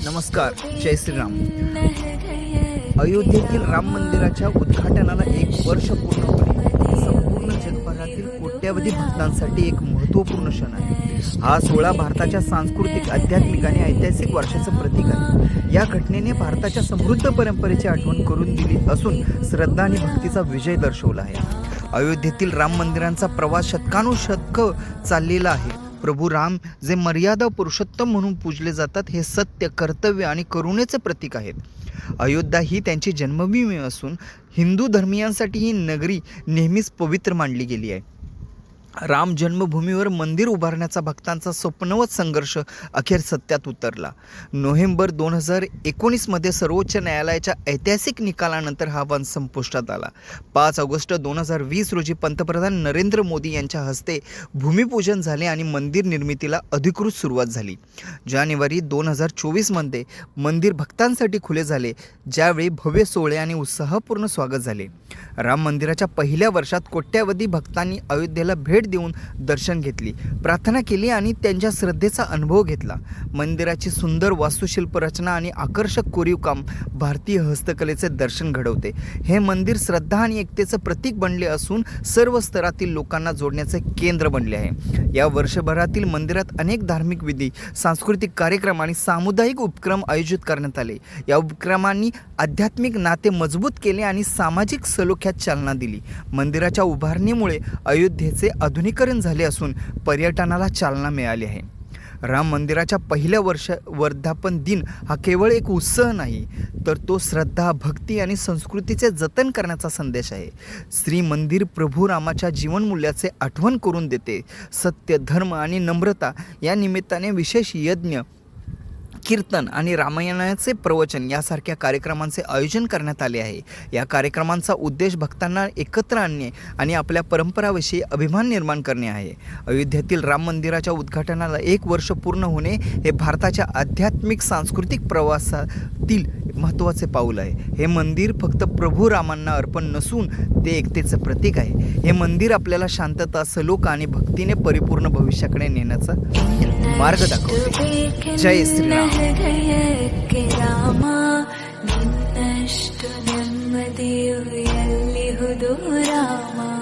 नमस्कार, जय श्रीराम. अयोध्येतील राम मंदिराच्या उद्घाटनाला 1 वर्ष पूर्ण होणे संपूर्ण जगभरातील कोट्यावधी भक्तांसाठी एक महत्त्वपूर्ण क्षण आहे. हा सोहळा भारताच्या सांस्कृतिक, आध्यात्मिक आणि ऐतिहासिक वारशाचं प्रतीक आहे. या घटनेने भारताच्या समृद्ध परंपरेची आठवण करून दिली असून श्रद्धा आणि भक्तीचा विजय दर्शवला आहे. अयोध्येतील राम मंदिरांचा प्रवास शतकानुशतकं चाललेला आहे. प्रभू राम जे मर्यादा पुरुषोत्तम म्हणून पूजले जातात, हे सत्य, कर्तव्य आणि करुणेचे प्रतीक आहेत. अयोध्या ही त्यांची जन्मभूमी असून हिंदू धर्मीयांसाठी ही नगरी नेहमीच पवित्र मानली गेली आहे. राम जन्मभूमीवर मंदिर उभारण्याचा भक्तांचा स्वप्नवत संघर्ष अखेर सत्यात उतरला. नोव्हेंबर 2019 सर्वोच्च न्यायालयाच्या ऐतिहासिक निकालानंतर हा वाद संपुष्टात आला. 5 ऑगस्ट 2020 रोजी पंतप्रधान नरेंद्र मोदी यांच्या हस्ते भूमिपूजन झाले आणि मंदिर निर्मितीला अधिकृत सुरुवात झाली. जानेवारी 2024 मंदिर भक्तांसाठी खुले झाले, ज्यावेळी भव्य सोहळे आणि उत्साहपूर्ण स्वागत झाले. राम मंदिराच्या पहिल्या वर्षात कोट्यावधी भक्तांनी अयोध्येला भेट देऊन दर्शन घेतली, प्रार्थना केली आणि त्यांच्या श्रद्धेचा अनुभव घेतला. मंदिराची सुंदर वास्तुशिल्प रचना आणि आकर्षक कोरीव काम भारतीय हस्तकलेचे दर्शन घडवते. हे मंदिर श्रद्धा आणि एकतेचं प्रतीक बनले असून सर्व स्तरातील लोकांना जोडण्याचे केंद्र बनले आहे. या वर्षभरातील मंदिरात अनेक धार्मिक विधी, सांस्कृतिक कार्यक्रम आणि सामुदायिक उपक्रम आयोजित करण्यात आले. या उपक्रमांनी आध्यात्मिक नाते मजबूत केले आणि सामाजिक सलोख्यात चालना दिली. मंदिराच्या उभारणीमुळे अयोध्येचे आधुनिकीकरण झाले असून पर्यटनाला चालना मिळाली आहे. राम मंदिराच्या पहिल्या वर्धापन दिन हा केवळ एक उत्सव नाही, तर तो श्रद्धा, भक्ती आणि संस्कृतीचे जतन करण्याचा संदेश आहे. श्री मंदिर प्रभू रामाच्या जीवनमूल्याचे आठवण करून देते. सत्य, धर्म आणि नम्रता या निमित्ताने विशेष यज्ञ, कीर्तन आणि रामायणाचे प्रवचन यासारख्या कार्यक्रमांचे आयोजन करण्यात आले आहे. या कार्यक्रमांचा उद्देश भक्तांना एकत्र आणणे आणि आपल्या परंपराविषयी अभिमान निर्माण करणे आहे. अयोध्येतील राम मंदिराच्या उद्घाटनाला 1 वर्ष पूर्ण होणे हे भारताच्या आध्यात्मिक, सांस्कृतिक प्रवासातील महत्त्वाचे पाऊल आहे. हे मंदिर फक्त प्रभू रामांना अर्पण नसून ते एकतेचं प्रतीक आहे. हे मंदिर आपल्याला शांतता, सलोखा आणि भक्तीने परिपूर्ण भविष्याकडे नेण्याचा मार्ग दाखवते. जय श्रीराम. ರಾಮ